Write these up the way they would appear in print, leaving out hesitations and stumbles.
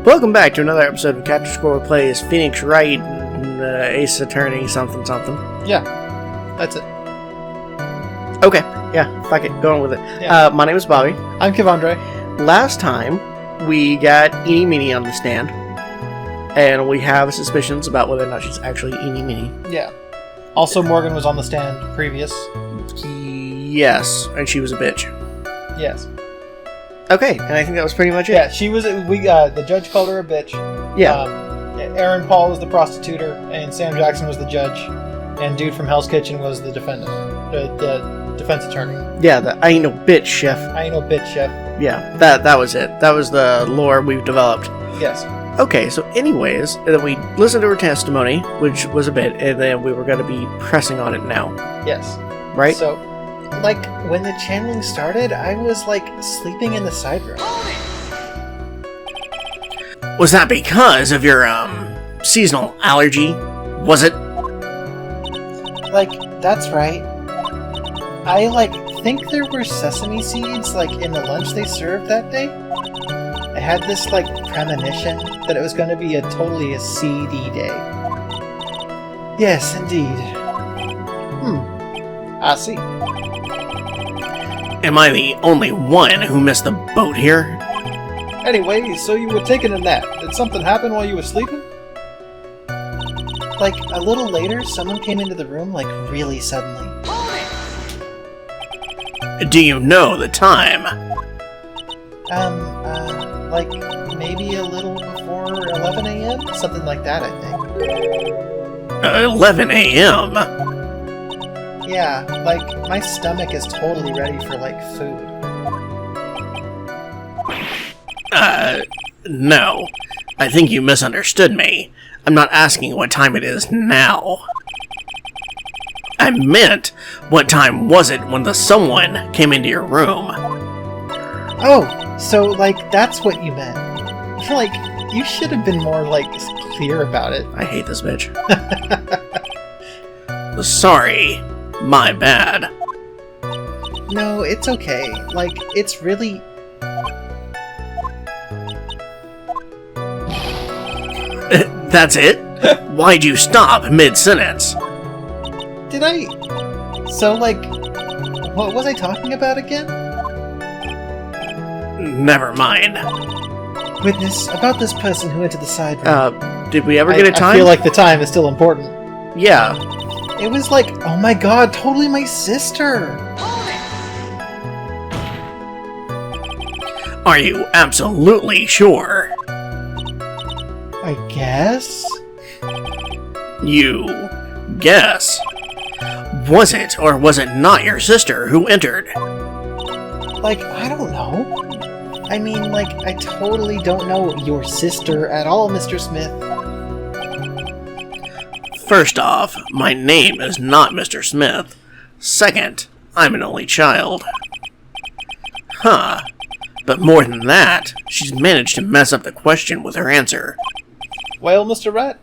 Welcome back to another episode of Cactus Score Plays Phoenix Wright and Ace Attorney something. Yeah, that's it. Okay, yeah, fuck it, going with it. Yeah. My name is Bobby. I'm Kevandre. Last time, we got Eeny Meeny on the stand, and we have suspicions about whether or not she's actually Eeny Meeny. Yeah. Also, Morgan was on the stand previous. Yes, and she was a bitch. Yes. Okay, and I think that was pretty much it. Yeah, she was. The judge called her a bitch. Yeah. Aaron Paul was the prosecutor, and Sam Jackson was the judge, and dude from Hell's Kitchen was the defendant, the defense attorney. Yeah, the I ain't no bitch, chef. I ain't no bitch, chef. Yeah, that was it. That was the lore we've developed. Yes. Okay, so anyways, then we listened to her testimony, which was a bit, and then we were going to be pressing on it now. Yes. Right? So, like, when the channeling started, I was, like, sleeping in the side room. Was that because of your, seasonal allergy? Was it? Like, that's right. I, like, think there were sesame seeds, like, in the lunch they served that day. I had this, like, premonition that it was going to be a seedy day. Yes, indeed. I see. Am I the only one who missed the boat here? Anyway, so you were taking a nap. Did something happen while you were sleeping? Like, a little later, someone came into the room, like, really suddenly. Do you know the time? Like, maybe a little before 11 a.m.? Something like that, I think. 11 a.m.? Yeah, like, my stomach is totally ready for, like, food. No. I think you misunderstood me. I'm not asking what time it is now. I meant, what time was it when the someone came into your room? Oh, so, like, that's what you meant. Like, you should have been more, like, clear about it. I hate this bitch. Sorry. My bad. No, it's okay. Like, it's really... That's it? Why'd you stop mid-sentence? Did I... So, like, what was I talking about again? Never mind. Witness, about this person who entered the side room. Did we ever get a time? I feel like the time is still important. Yeah. It was like, oh my god, totally my sister! Are you absolutely sure? I guess? You guess. Was it or was it not your sister who entered? Like, I don't know. I mean, like, I totally don't know your sister at all, Mr. Smith. First off, my name is not Mr. Smith. Second, I'm an only child. Huh. But more than that, she's managed to mess up the question with her answer. Well, Mr. Wright?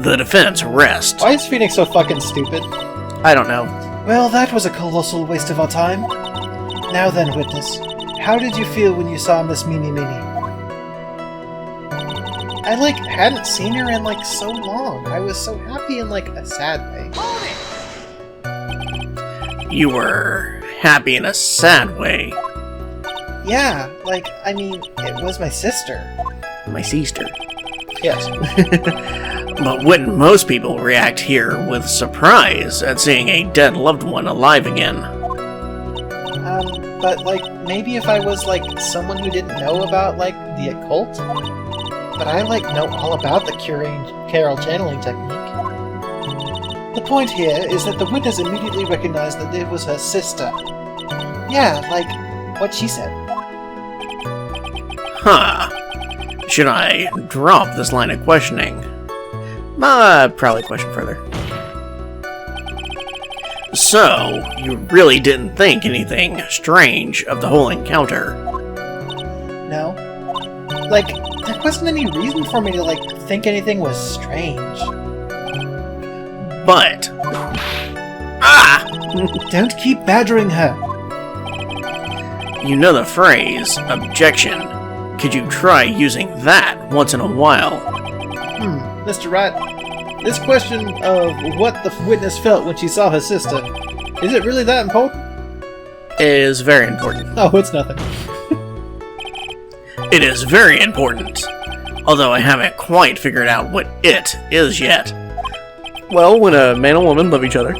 The defense rests. Why is Phoenix so fucking stupid? I don't know. Well, that was a colossal waste of our time. Now then, witness, how did you feel when you saw Miss Miney? I, like, hadn't seen her in, like, so long. I was so happy in, like, a sad way. You were happy in a sad way. Yeah, like, I mean, it was my sister. My sister. Yes. But wouldn't most people react here with surprise at seeing a dead loved one alive again? But, like, maybe if I was, like, someone who didn't know about, like, the occult? But I, like, know all about the Carol channeling technique. The point here is that the witness immediately recognized that it was her sister. Yeah, like, what she said. Huh. Should I drop this line of questioning? Probably question further. So, you really didn't think anything strange of the whole encounter? No. Like, there wasn't any reason for me to, like, think anything was strange. But... Don't keep badgering her. You know the phrase, objection, could you try using that once in a while? Mr. Wright, this question of what the witness felt when she saw her sister, is it really that important? It is very important. Oh, it's nothing. It is very important, although I haven't quite figured out what it is yet. Well, when a man and woman love each other.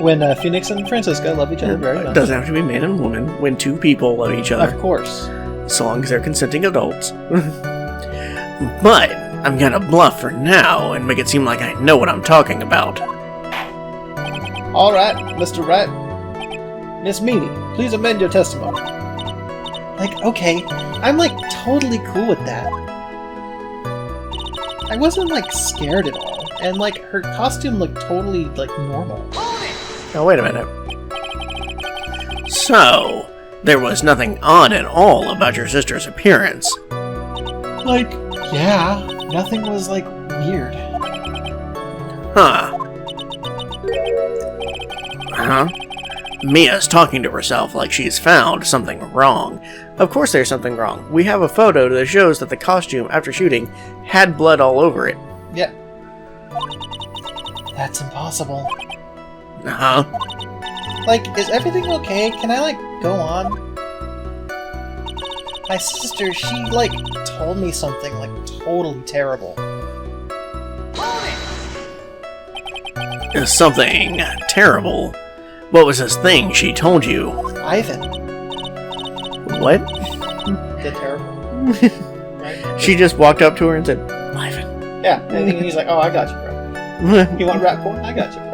When Phoenix and Francisca love each other very much. It doesn't have to be man and woman when two people love each other. Of course. So long as they're consenting adults. But I'm gonna bluff for now and make it seem like I know what I'm talking about. Alright, Mr. Wright. Miss Miney, please amend your testimony. Like, okay, I'm like totally cool with that. I wasn't like scared at all, and like her costume looked totally like normal. Now wait a minute. So, there was nothing odd at all about your sister's appearance. Like, yeah, nothing was like weird. Huh. Mia's talking to herself like she's found something wrong. Of course there's something wrong. We have a photo that shows that the costume, after shooting, had blood all over it. Yeah. That's impossible. Like, is everything okay? Can I, like, go on? My sister, she, like, told me something, like, totally terrible. Something terrible? What was this thing she told you? Ivan. What? Get terrible. Right? She just walked up to her and said, Ivan. Yeah, and he's like, oh, I got you, bro. You want rat porn? I got you, bro.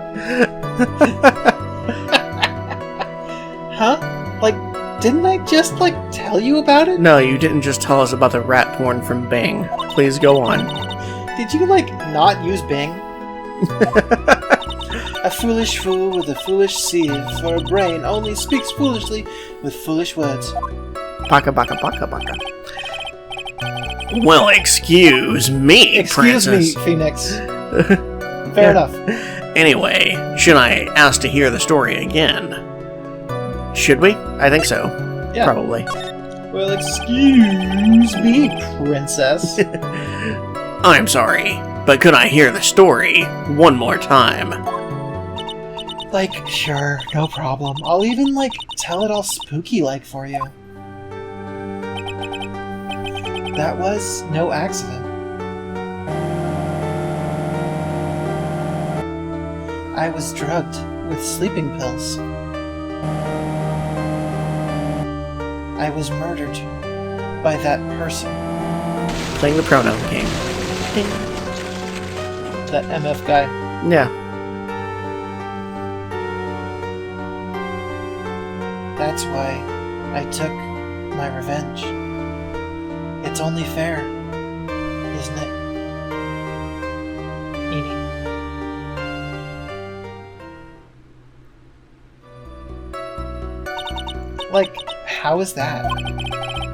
Huh? Like, didn't I just, like, tell you about it? No, you didn't just tell us about the rat porn from Bing. Please go on. Did you, like, not use Bing? A foolish fool with a foolish sieve for a brain only speaks foolishly with foolish words. Baka, baka, baka, baka. Well, excuse me, Excuse Princess. me, Phoenix. Fair enough. Anyway, should I ask to hear the story again? Should we? I think so. Yeah. Probably. Well, excuse me, Princess. I'm sorry, but could I hear the story one more time? Like, sure, no problem. I'll even, like, tell it all spooky-like for you. That was no accident. I was drugged with sleeping pills. I was murdered by that person. Playing the pronoun game. That MF guy. Yeah. That's why I took my revenge. It's only fair, isn't it? Edie. Like, how is that?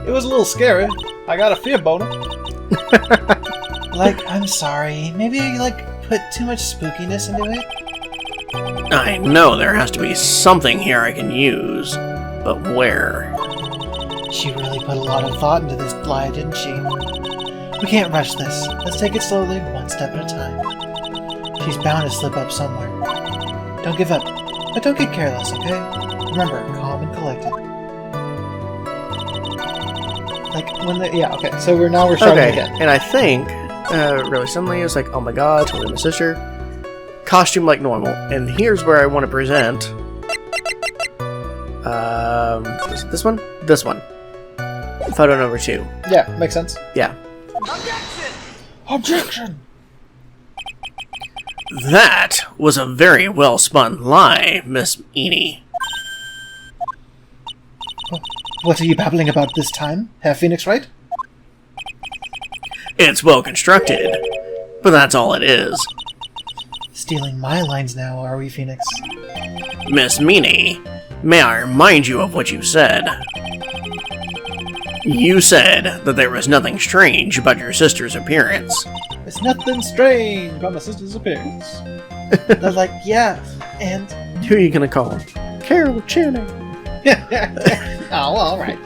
It was a little scary. I got a fear boner. Like, I'm sorry. Maybe I, like, put too much spookiness into it? I know there has to be something here I can use, but where? She really put a lot of thought into this lie, didn't she? We can't rush this. Let's take it slowly, one step at a time. She's bound to slip up somewhere. Don't give up, but don't get careless, okay? Remember, calm and collected. Like, when the... Yeah, okay, so we're starting again. And I think, really suddenly, it's like, oh my god, totally my sister. Costume like normal. And here's where I want to present... is it this one? This one. Photo number 2. Yeah, makes sense. Yeah. Objection! That was a very well spun lie, Miss Miney. What are you babbling about this time, Herr Phoenix, Wright? It's well constructed, but that's all it is. Stealing my lines now, are we, Phoenix? Miss Miney, may I remind you of what you said? You said that there was nothing strange about your sister's appearance. There's nothing strange about my sister's appearance. They're like, yeah, and... Who are you gonna call him? Carol Channing. Oh, well, alright.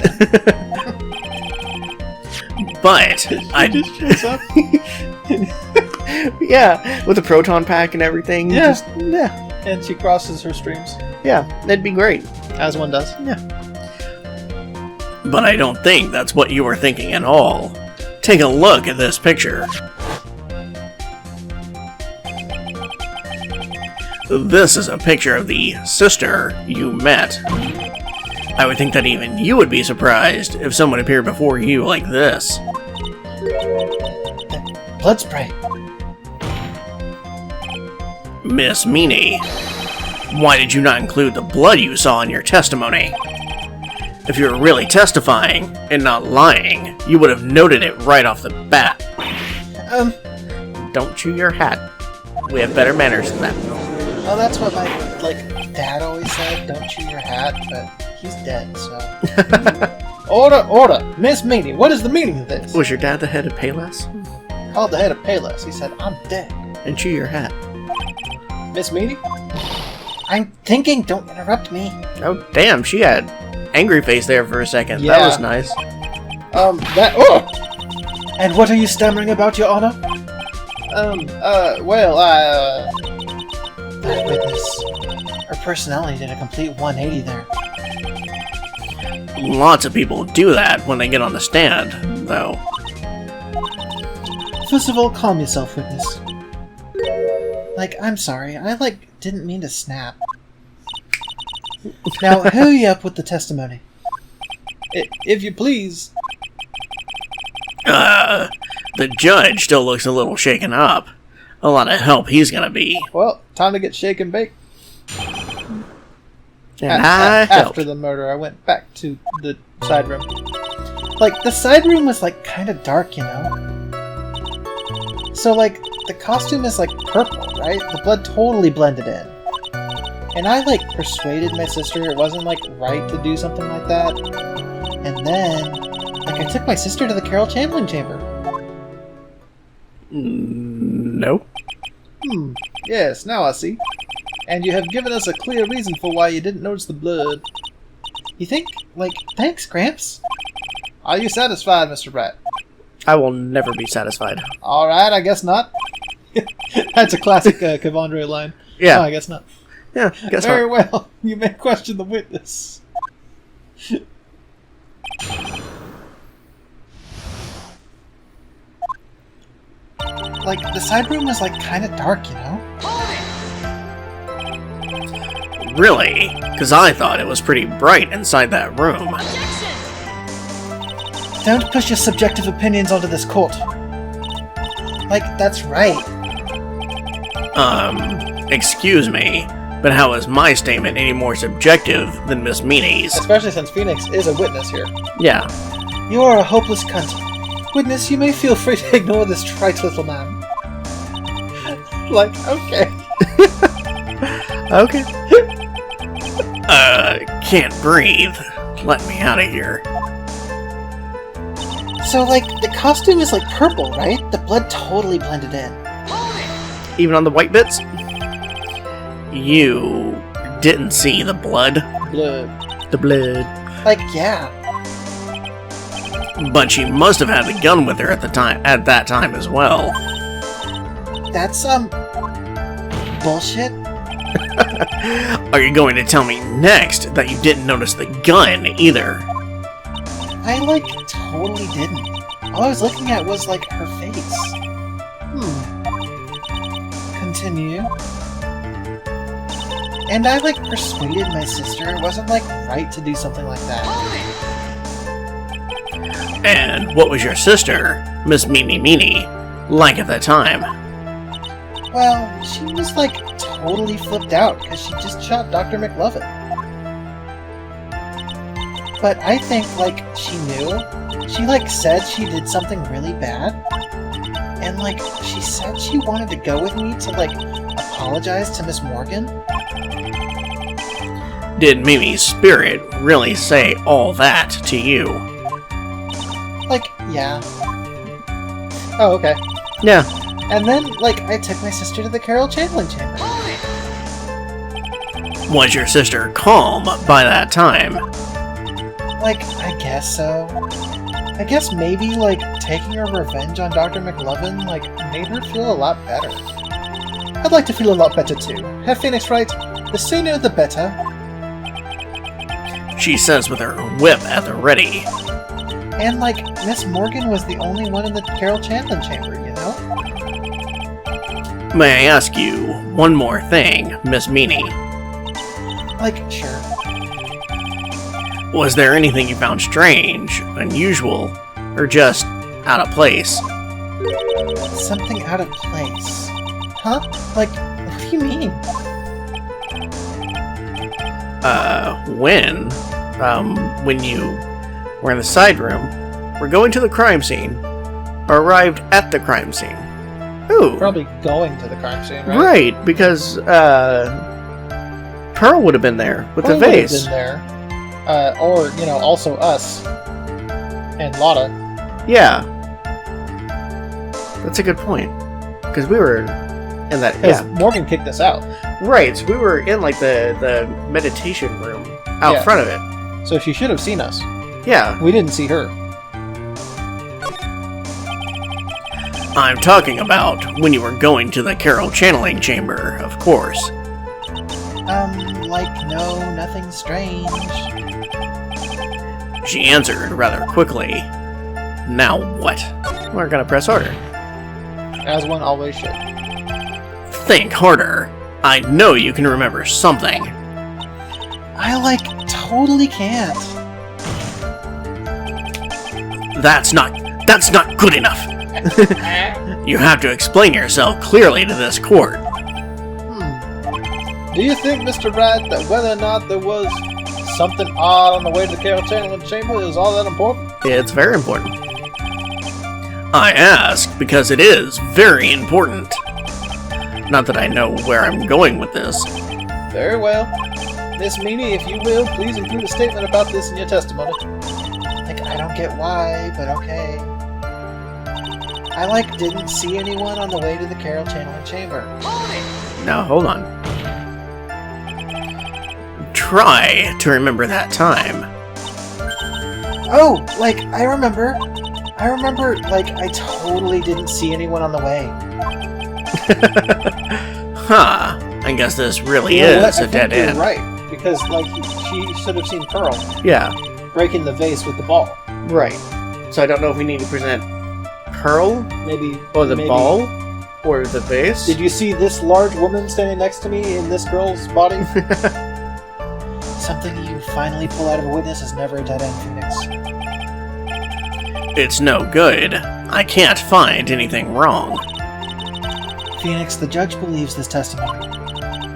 But She just shows up. yeah, with the proton pack and everything. Yeah. Yeah. And she crosses her streams. Yeah, that'd be great. As one does. Yeah. But I don't think that's what you were thinking at all. Take a look at this picture. This is a picture of the sister you met. I would think that even you would be surprised if someone appeared before you like this. Blood spray. Miss Miney, why did you not include the blood you saw in your testimony? If you were really testifying and not lying, you would have noted it right off the bat. Don't chew your hat. We have better manners than that. Well, that's what my, dad always said, don't chew your hat, but he's dead, so... Order! Miss Miney, what is the meaning of this? Was your dad the head of Payless? Called the head of Payless. He said, I'm dead. And chew your hat. Miss Miney? I'm thinking, don't interrupt me. Oh, damn, she had angry face there for a second. Yeah. That was nice. And what are you stammering about, Your Honor? That witness. Her personality did a complete 180 there. Lots of people do that when they get on the stand, though. First of all, calm yourself, witness. I'm sorry, I, didn't mean to snap. Now, hurry up with the testimony. If you please. The judge still looks a little shaken up. A lot of help he's gonna be. Well, time to get shake and bake. And I helped. After the murder, I went back to the side room. The side room was, kind of dark, you know? So, the costume is, purple, right? The blood totally blended in. And I, persuaded my sister it wasn't, right to do something like that. And then, I took my sister to the Carol Channeling chamber. No. Yes, now I see. And you have given us a clear reason for why you didn't notice the blood. You think? Thanks, Gramps. Are you satisfied, Mr. Wright? I will never be satisfied. Alright, I guess not. That's a classic Kevandre line. Yeah. No, I guess not. Yeah, guess Very not. well. You may question the witness. The side room was, kind of dark, you know? Really? Because I thought it was pretty bright inside that room. Don't push your subjective opinions onto this court. That's right. Excuse me, but how is my statement any more subjective than Miss Miney's? Especially since Phoenix is a witness here. Yeah. You are a hopeless cunt. Witness, you may feel free to ignore this trite little man. Okay. Okay. Can't breathe. Let me out of here. So, the costume is, purple, right? The blood totally blended in. Even on the white bits? You didn't see the blood? Blood. The blood. Yeah. But she must have had the gun with her at that time as well. That's, bullshit. Are you going to tell me next that you didn't notice the gun either? I, totally didn't. All I was looking at was, her face. Continue. And I, persuaded my sister it wasn't, right to do something like that. And what was your sister, Miss Miney, like at the time? Well, she was, totally flipped out because she just shot Dr. McLovin. But I think, she knew. She, said she did something really bad. And, she said she wanted to go with me to, apologize to Miss Morgan. Did Mimi's spirit really say all that to you? Yeah. Oh, okay. Yeah. And then, I took my sister to the Carol Channeling chamber. Was your sister calm by that time? I guess so. I guess maybe, like, taking her revenge on Dr. McLovin, like, made her feel a lot better. I'd like to feel a lot better, too. Have Phoenix right? The sooner the better. She says with her whip at the ready. And, like, Miss Morgan was the only one in the Carol Chandler chamber, you know? May I ask you one more thing, Miss Miney? Like, sure. Was there anything you found strange, unusual, or just out of place? Something out of place. Huh? Like, what do you mean? When you were in the side room, were going to the crime scene, or arrived at the crime scene. Ooh. Probably going to the crime scene, right? Right, because, Pearl would have been there with Pearl the vase. would have been there. Or, you know, also us. And Lotta. Yeah. That's a good point. Because we were in that, Because Morgan kicked us out. Right, so we were in, like, the meditation room out front of it. So she should have seen us. Yeah. We didn't see her. I'm talking about when you were going to the Carol channeling chamber, of course. Like, no, nothing strange. She answered rather quickly. Now what? We're gonna press harder. As one always should. Think harder. I know you can remember something. I, like, totally can't. That's not good enough. You have to explain yourself clearly to this court. Do you think, Mr. Wright, that whether or not there was something odd on the way to the Carol Chandler chamber is all that important? It's very important. I ask because it is very important. Not that I know where I'm going with this. Very well. Miss Miney, if you will, please include a statement about this in your testimony. Like, I don't get why, but okay. I, like, didn't see anyone on the way to the Carol Chandler chamber. Now, hold on. Try to remember that time. Oh, like, I remember, like, I totally didn't see anyone on the way. Huh. I guess this really You know is what? a dead end. You're right, because, like, she should have seen Pearl Yeah. breaking the vase with the ball. Right. So I don't know if we need to present Pearl, Maybe. or the maybe. ball, or the vase. Did you see this large woman standing next to me in this girl's body? Something you finally pull out of a witness is never a dead end, Phoenix. It's no good. I can't find anything wrong. Phoenix, the judge believes this testimony.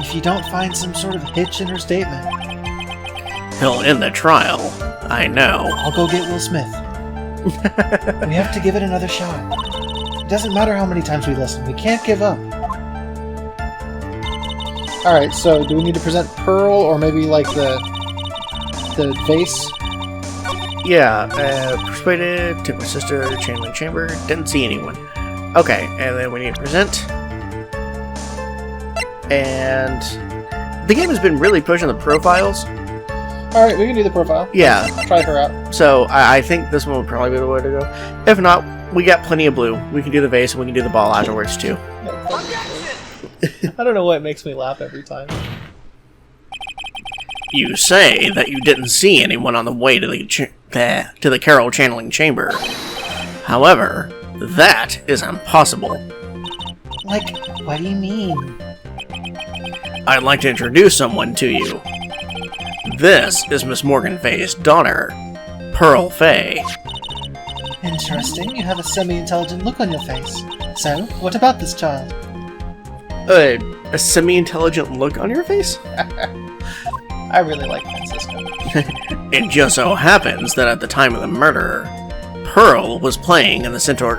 If you don't find some sort of hitch in her statement, He'll end the trial. I know. I'll go get Will Smith. We have to give it another shot. It doesn't matter how many times we listen. We can't give up. Alright, so do we need to present Pearl or maybe like the vase? Yeah, persuaded, took my sister, channeling chamber, didn't see anyone. Okay, and then we need to present. And the game has been really pushing the profiles. Alright, we can do the profile. Yeah. Try her out. So I think this one would probably be the way to go. If not, we got plenty of blue. We can do the vase and we can do the ball afterwards too. I don't know what makes me laugh every time. You say that you didn't see anyone on the way to the Carol channeling chamber. However, that is impossible. Like, what do you mean? I'd like to introduce someone to you. This is Miss Morgan Fay's daughter, Pearl Fay. Interesting. You have a semi-intelligent look on your face. So, what about this child? A semi-intelligent look on your face? I really like Francisco. It just so happens that at the time of the murder, Pearl was playing in the center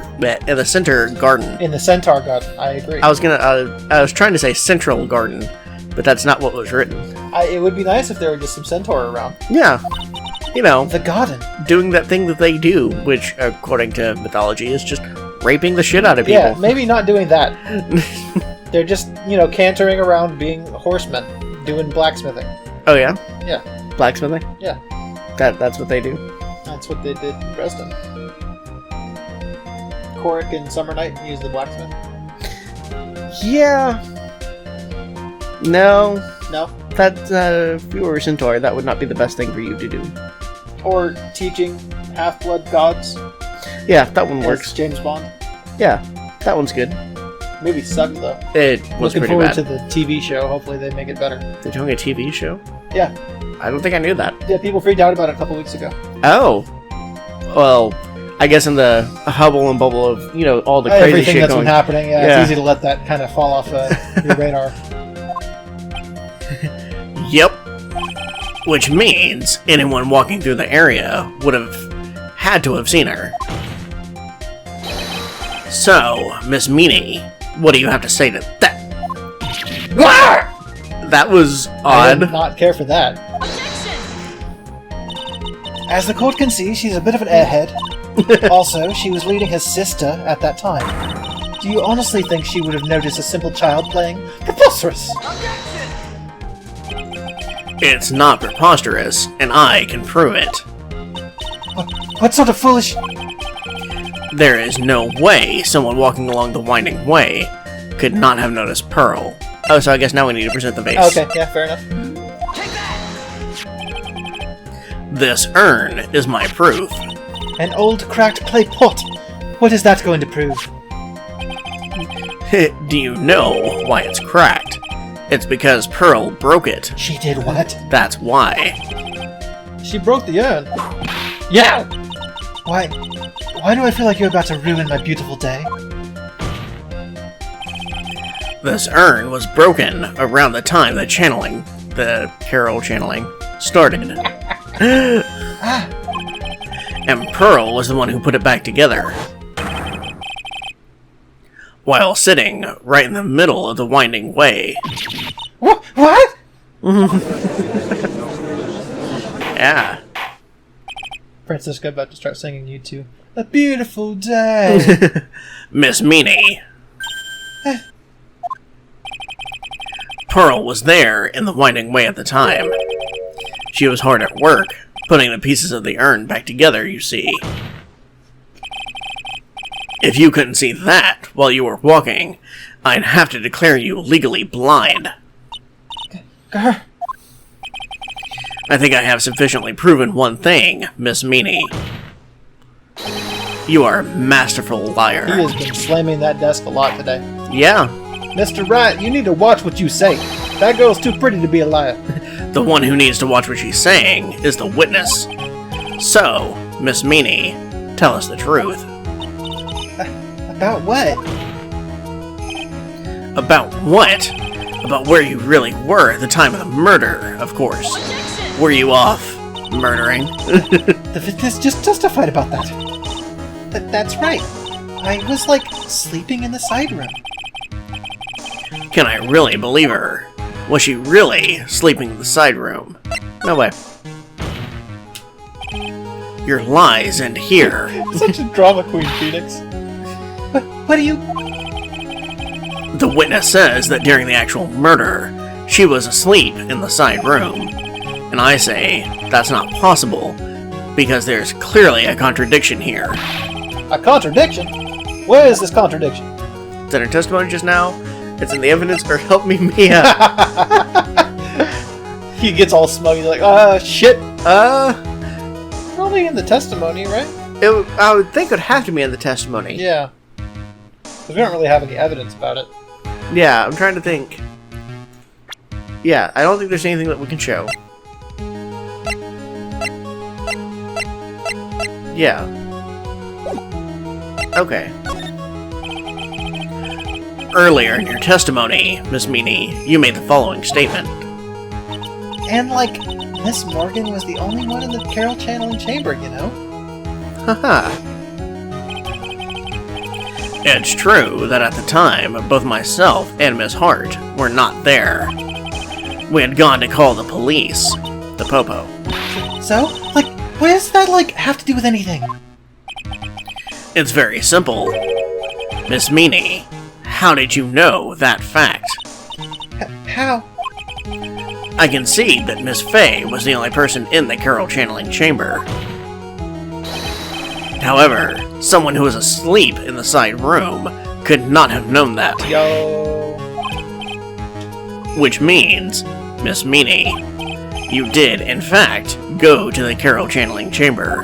garden. In the Centaur Garden, I agree. I was trying to say Central Garden, but that's not what was written. It would be nice if there were just some centaur around. Yeah, you know, The garden. doing that thing that they do, which, according to mythology, is just raping the shit out of people. Yeah, maybe not doing that. They're just, cantering around being horsemen, doing blacksmithing. Oh yeah? Yeah. Blacksmithing? Yeah. That's what they do? That's what they did in Dresden. Korik and Summer Night and use the blacksmith? Yeah. No. No? That, if you were a centaur, that would not be the best thing for you to do. Or teaching half-blood gods? Yeah, that one works. As James Bond? Yeah, that one's good. Movie sucked, though. It was Looking pretty forward bad. to the TV show. Hopefully they make it better. They're doing a TV show? Yeah. I don't think I knew that. Yeah, people freaked out about it a couple weeks ago. Oh. Well, I guess in the hubble and bubble of, you know, all the crazy Everything shit that's going... been happening, Yeah. it's easy to let that kind of fall off your radar. Yep. Which means anyone walking through the area would have had to have seen her. So, Miss Miney, what do you have to say to that? That was I did odd. not care for that. As the court can see, she's a bit of an airhead. Also, she was leading her sister at that time. Do you honestly think she would have noticed a simple child playing? Preposterous! It's not preposterous, and I can prove it. What sort of foolish... There is no way someone walking along the winding way could not have noticed Pearl. Oh, so I guess now we need to present the vase. Okay, yeah, fair enough. This urn is my proof. An old cracked clay pot. What is that going to prove? Do you know why it's cracked? It's because Pearl broke it. She did what? That's why. She broke the urn. Yeah! Why do I feel like you're about to ruin my beautiful day? This urn was broken around the time the Carol channeling, started. And Pearl was the one who put it back together. While sitting right in the middle of the winding way. What? Yeah. Francisco about to start singing you two. A beautiful day. Miss Miney. Pearl was there in the winding way at the time. She was hard at work, putting the pieces of the urn back together, you see. If you couldn't see that while you were walking, I'd have to declare you legally blind. Grr. I think I have sufficiently proven one thing, Miss Miney. You are a masterful liar. He has been slamming that desk a lot today. Yeah, Mr. Wright, you need to watch what you say. That girl's too pretty to be a liar. the one who needs to watch what she's saying is the witness. So, Miss Miney, tell us the truth. About what? About what? About where you really were at the time of the murder, of course. Were you off murdering? The witness just testified about that. That's right. I was, like, sleeping in the side room. Can I really believe her? Was she really sleeping in the side room? No way. Your lies end here. Such a drama queen, Phoenix. What do you... The witness says that during the actual murder, she was asleep in the side room. And I say, that's not possible, because there's clearly a contradiction here. A contradiction? Where is this contradiction? It's in her testimony just now, it's in the evidence, or help me, Mia. He gets all smug, he's like, shit. Probably in the testimony, right? I would think it would have to be in the testimony. Yeah. Because we don't really have any evidence about it. Yeah, I'm trying to think. Yeah, I don't think there's anything that we can show. Yeah. Okay. Earlier in your testimony, Miss Miney, you made the following statement. And, like, Miss Morgan was the only one in the Carol channeling chamber, you know? Haha. It's true that at the time, both myself and Miss Hart were not there. We had gone to call the police. The Popo. So? Like, what does that, like, have to do with anything? It's very simple. Miss Miney, how did you know that fact? How? I concede that Miss Fay was the only person in the Carol channeling chamber. However, someone who was asleep in the side room could not have known that. Yo. Which means, Miss Miney, you did, in fact, go to the Carol channeling chamber.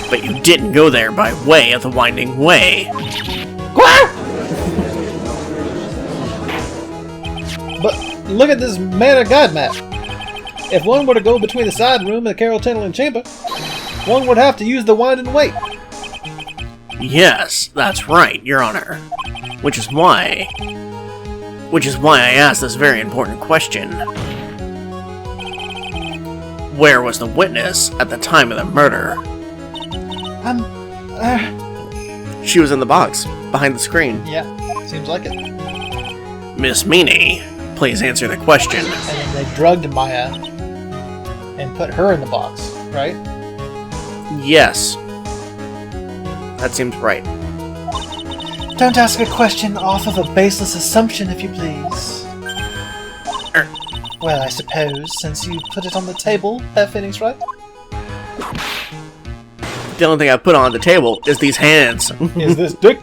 But you didn't go there by way of the Winding Way. But look at this Man of God map. If one were to go between the side room and the Carol channeling chamber, one would have to use the Winding Way. Yes, that's right, Your Honor. Which is why I asked this very important question. Where was the witness at the time of the murder? She was in the box, behind the screen. Yeah, seems like it. Miss Miney, please answer the question. And then they drugged Maya and put her in the box, right? Yes. That seems right. Don't ask a question off of a baseless assumption, if you please. Well, I suppose, since you put it on the table, Phoenix, right? The only thing I put on the table is these hands. Is this dick?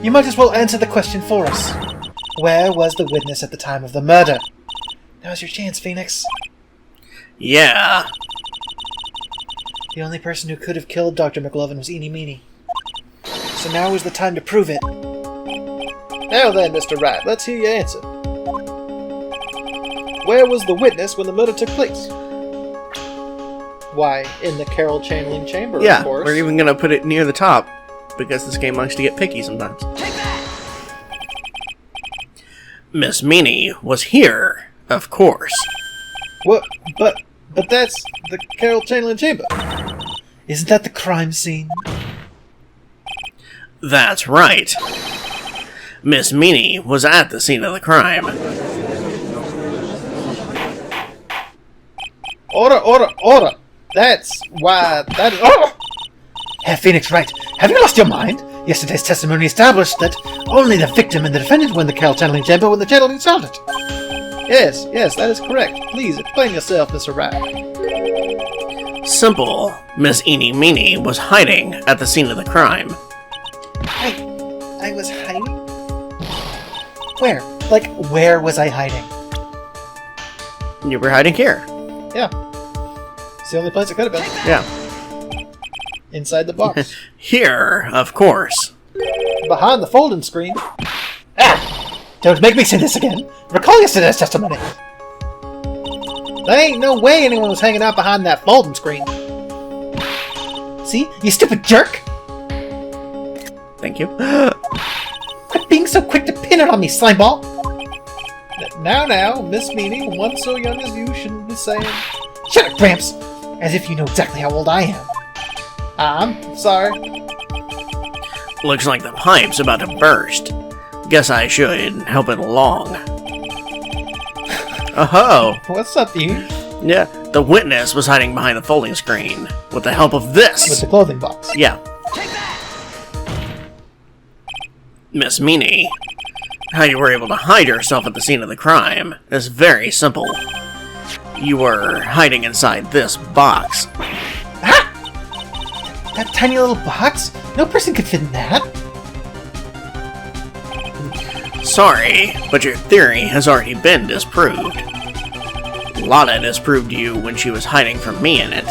You might as well answer the question for us. Where was the witness at the time of the murder? Now's your chance, Phoenix. Yeah. The only person who could have killed Dr. McLovin was Eenie Meenie. So now is the time to prove it. Now then, Mr. Wright, let's hear your answer. Where was the witness when the murder took place? Why, in the Carol channeling chamber, Yeah, of course. we're even gonna put it near the top, because this game likes to get picky sometimes. Miss Miney was here, of course. What? But that's the Carol channeling chamber. Isn't that the crime scene? That's right. Miss Miney was at the scene of the crime. Order! That's why that is. Oh! Herr Phoenix Wright, have you lost your mind? Yesterday's testimony established that only the victim and the defendant were in the Carol channeling chamber when the channeling started. Yes, that is correct. Please explain yourself, Mr. Wright. Simple. Miss Eenie Meenie was hiding at the scene of the crime. I was hiding? Where? Like, where was I hiding? You were hiding here. Yeah. It's the only place it could have been. Yeah. Inside the box. Here, of course. Behind the folding screen. Ah! Don't make me say this again. Recall yesterday's testimony. There ain't no way anyone was hanging out behind that folding screen. See? You stupid jerk! Thank you. Quit being so quick to pin it on me, slimeball! Now, Miss Meanie, one so young as you shouldn't be saying... Shut up, Gramps! As if you know exactly how old I am. I'm sorry. Looks like the pipe's about to burst. Guess I should help it along. Oh-ho! What's up, you? Yeah, the witness was hiding behind the folding screen with the help of this. With the clothing box. Yeah. Miss Meanie, how you were able to hide yourself at the scene of the crime is very simple. You were hiding inside this box. Ah! That tiny little box? No person could fit in that. Sorry, but your theory has already been disproved. Lotta disproved you when she was hiding from me in it.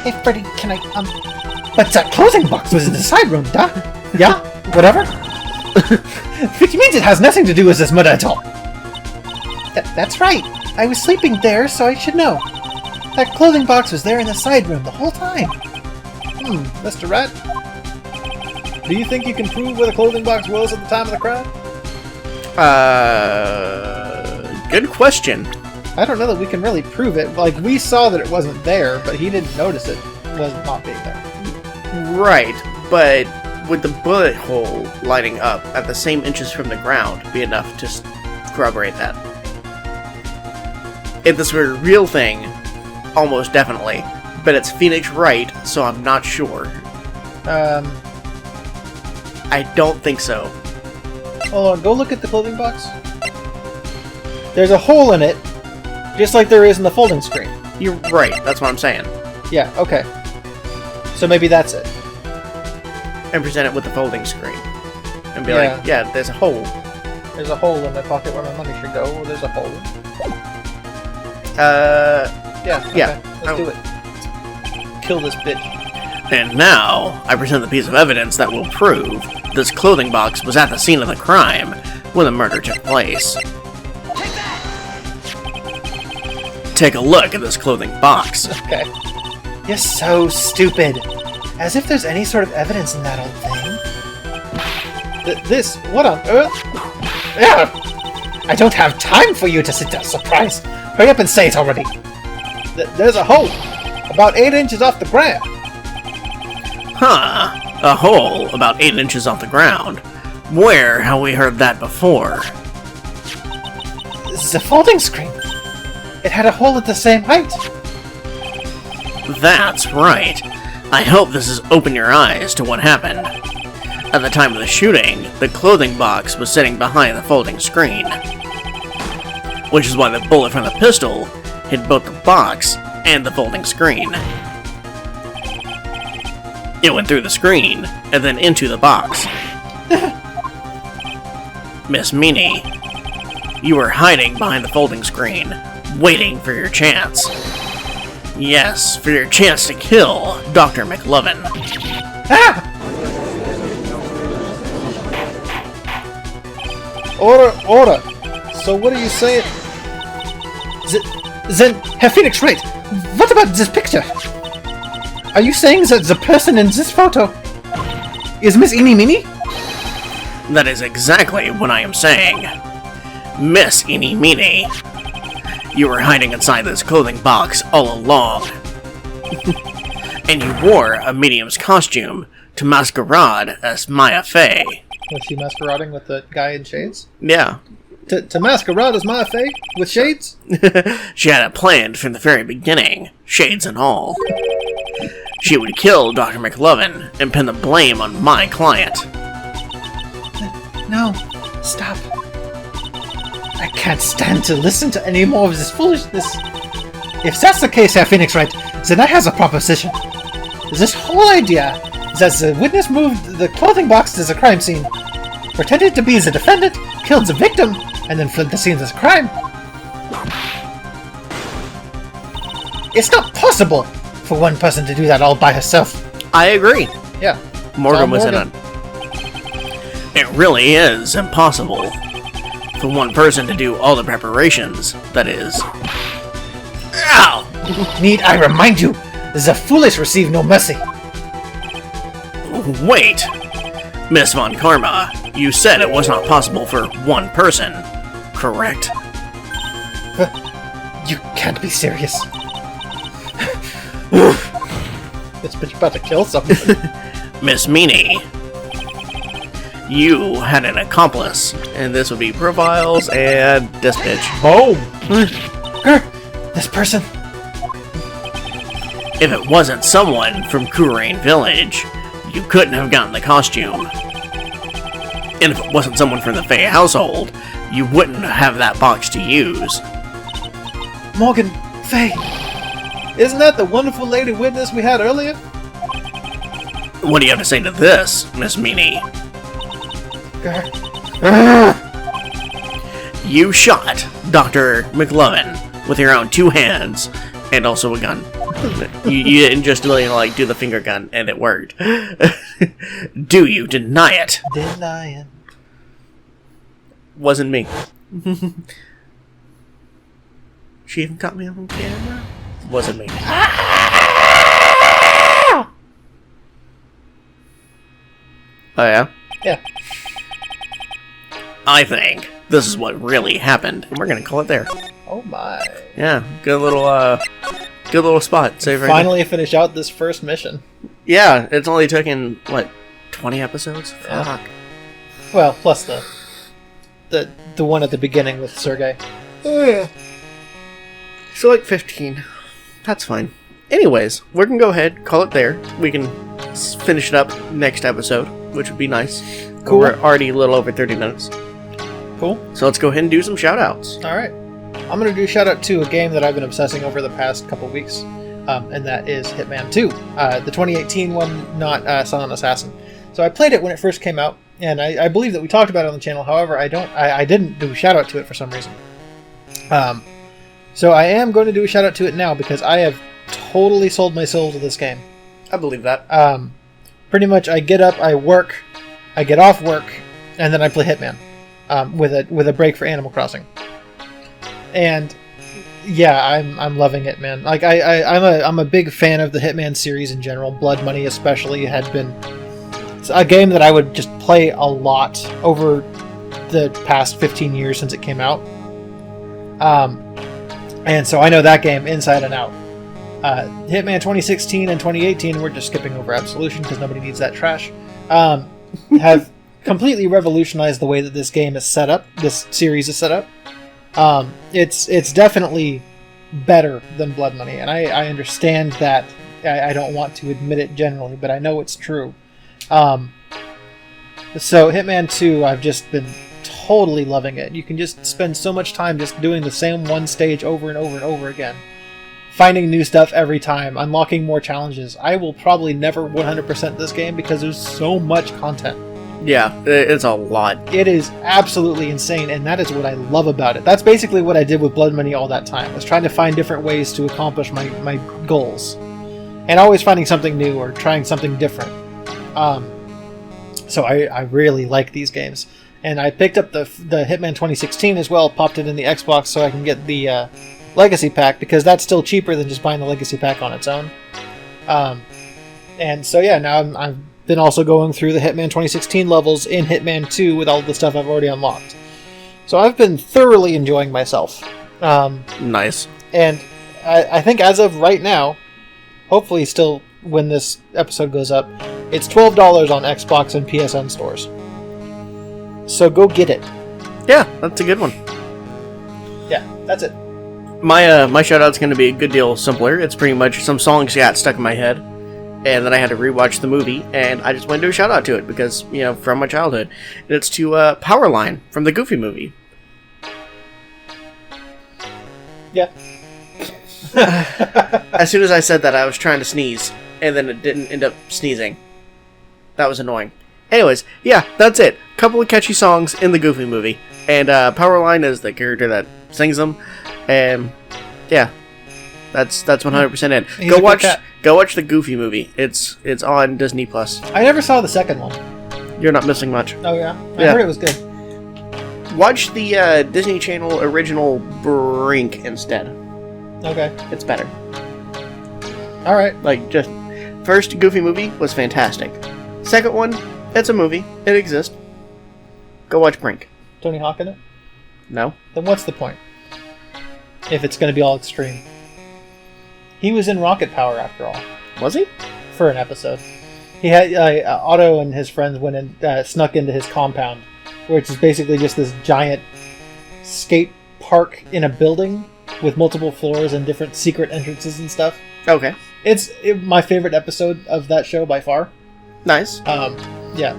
Hey Freddy, can I, But that clothing box was in the side room, duh? Yeah? Whatever? Which means it has nothing to do with this murder at all. That's right. I was sleeping there, so I should know. That clothing box was there in the side room the whole time. Mr. Rat? Do you think you can prove where the clothing box was at the time of the crime? Good question. I don't know that we can really prove it. Like, we saw that it wasn't there, but he didn't notice it was not being there. Right, but would the bullet hole lighting up at the same inches from the ground be enough to corroborate that? If this were a real thing, almost definitely. But it's Phoenix Wright, so I'm not sure. I don't think so. Hold on, go look at the clothing box. There's a hole in it, just like there is in the folding screen. You're right, that's what I'm saying. Yeah, okay. So maybe that's it. And present it with the folding screen. And be Yeah. like, yeah, there's a hole. There's a hole in my pocket where my money should go. There's a hole. Yeah, okay. Yeah. Let's do it. Kill this bitch. And now, I present the piece of evidence that will prove this clothing box was at the scene of the crime when the murder took place. Take a look at this clothing box. Okay. You're so stupid. As if there's any sort of evidence in that old thing. This? What on earth? Yeah! I don't have time for you to sit there surprised. Hurry up and say it already. There's a hole. About 8 inches off the ground. Huh. A hole about 8 inches off the ground. Where have we heard that before? This is a folding screen. It had a hole at the same height. That's right. I hope this has opened your eyes to what happened. At the time of the shooting, the clothing box was sitting behind the folding screen. Which is why the bullet from the pistol hit both the box and the folding screen. It went through the screen, and then into the box. Miss Miney, you were hiding behind the folding screen, waiting for your chance. Yes, for your chance to kill Dr. McLovin. Ah! Order! So what are you saying? Then, Herr Phoenix Wright, what about this picture? Are you saying that the person in this photo is Miss Eeny Meeny? That is exactly what I am saying. Miss Eeny Meeny. You were hiding inside this clothing box all along. And you wore a medium's costume to masquerade as Maya Fey. Was she masquerading with the guy in shades? Yeah. To masquerade as Maya Fey? With shades? She had it planned from the very beginning, shades and all. She would kill Dr. McLovin and pin the blame on my client. No, stop. I can't stand to listen to any more of this foolishness. If that's the case, Herr Phoenix Wright, then I have a proposition. This whole idea that the witness moved the clothing box to the crime scene, pretended to be the defendant, killed the victim, and then fled the scene of the crime. It's not possible for one person to do that all by herself. I agree. Yeah. Morgan was in on. It really is impossible for one person to do all the preparations, that is. Ow! Need I remind you, the foolish receive no mercy. Wait! Miss Von Karma, you said it was not possible for one person, correct? You can't be serious. This bitch about to kill someone. Miss Miney, you had an accomplice, and this would be profiles and this bitch. Boom! This person. If it wasn't someone from Kurain Village, you couldn't have gotten the costume. And if it wasn't someone from the Fey household, you wouldn't have that box to use. Morgan, Faye, isn't that the wonderful lady witness we had earlier? What do you have to say to this, Miss Miney? You shot Dr. McLovin with your own 2 hands and also a gun. You didn't just like do the finger gun and it worked. Do you deny it? Denying. Wasn't me. She even caught me on camera? Wasn't me. Oh yeah? Yeah. I think this is what really happened, and we're gonna call it there. Oh my. Yeah, good little spot. Save right Finally finish out this first mission. Yeah, it's only taken, what, 20 episodes? Yeah. Fuck. Well, plus the one at the beginning with Sergey. Oh yeah. So like 15. That's fine. Anyways, we're gonna go ahead, call it there. We can finish it up next episode, which would be nice. Cool. We're already a little over 30 minutes. Cool. So let's go ahead and do some shoutouts. Alright. I'm going to do a shout out to a game that I've been obsessing over the past couple weeks, and that is Hitman 2, the 2018 one, not Silent Assassin. So I played it when it first came out, and I believe that we talked about it on the channel. However, I didn't do a shout out to it for some reason. So I am going to do a shout out to it now because I have totally sold my soul to this game. I believe that. Pretty much, I get up, I work, I get off work, and then I play Hitman, with a break for Animal Crossing. And yeah, I'm loving it, man. Like I'm a big fan of the Hitman series in general. Blood Money especially had been a game that I would just play a lot over the past 15 years since it came out. And so I know that game inside and out. Hitman 2016 and 2018, we're just skipping over Absolution because nobody needs that trash, have completely revolutionized the way that this game is set up, this series is set up. It's definitely better than Blood Money, and I understand that. I don't want to admit it generally, but I know it's true. So Hitman 2, I've just been totally loving it. You can just spend so much time just doing the same one stage over and over and over again. Finding new stuff every time, unlocking more challenges. I will probably never 100% this game because there's so much content. Yeah, it's a lot. It is absolutely insane, and that is what I love about it. That's basically what I did with Blood Money all that time, was trying to find different ways to accomplish my goals. And always finding something new or trying something different. So I really like these games. And I picked up the Hitman 2016 as well, popped it in the Xbox so I can get the Legacy Pack, because that's still cheaper than just buying the Legacy Pack on its own. And so yeah, now I've been also going through the Hitman 2016 levels in Hitman 2 with all the stuff I've already unlocked. So I've been thoroughly enjoying myself. Nice. And I think as of right now, hopefully still when this episode goes up, it's $12 on Xbox and PSN stores. So go get it. Yeah, that's a good one. Yeah, that's it. My shout-out's going to be a good deal simpler. It's pretty much some songs got stuck in my head, and then I had to rewatch the movie, and I just wanted to do a shout-out to it because, from my childhood. And it's to Powerline from the Goofy movie. Yeah. As soon as I said that, I was trying to sneeze, and then it didn't end up sneezing. That was annoying. Anyways, yeah, that's it. Couple of catchy songs in the Goofy movie, and Powerline is the character that sings them, and yeah, that's 100% it. He's a good cat. Go watch the Goofy movie. It's on Disney Plus. I never saw the second one. You're not missing much. Oh yeah, I heard it was good. Watch the Disney Channel original Brink instead. Okay, it's better. All right. Like, just first Goofy movie was fantastic. Second one, it's a movie. It exists. Go watch Brink. Tony Hawk in it? No. Then what's the point? If it's going to be all extreme. He was in Rocket Power after all. Was he? For an episode. He had Otto and his friends went and snuck into his compound, which is basically just this giant skate park in a building with multiple floors and different secret entrances and stuff. Okay. It's my favorite episode of that show by far. Nice. Yeah.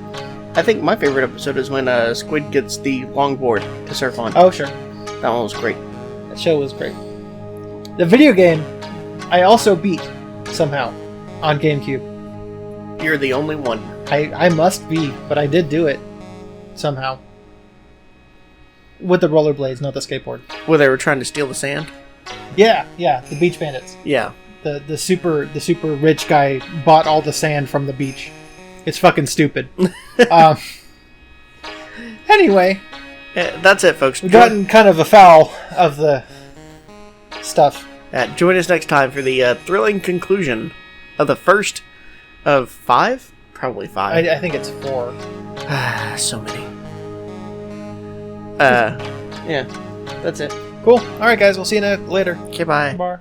I think my favorite episode is when Squid gets the longboard to surf on. Oh, sure. That one was great. That show was great. The video game, I also beat, somehow, on GameCube. You're the only one. I must be, but I did do it. Somehow. With the rollerblades, not the skateboard. Where they were trying to steal the sand? Yeah, the Beach Bandits. Yeah. The super rich guy bought all the sand from the beach. It's fucking stupid. Anyway. That's it, folks. We've gotten kind of afoul of the stuff. Join us next time for the thrilling conclusion of the first of 5? Probably 5. I think it's 4. So many. Yeah. That's it. Cool. Alright, guys. We'll see you later. Okay, bye. Bye.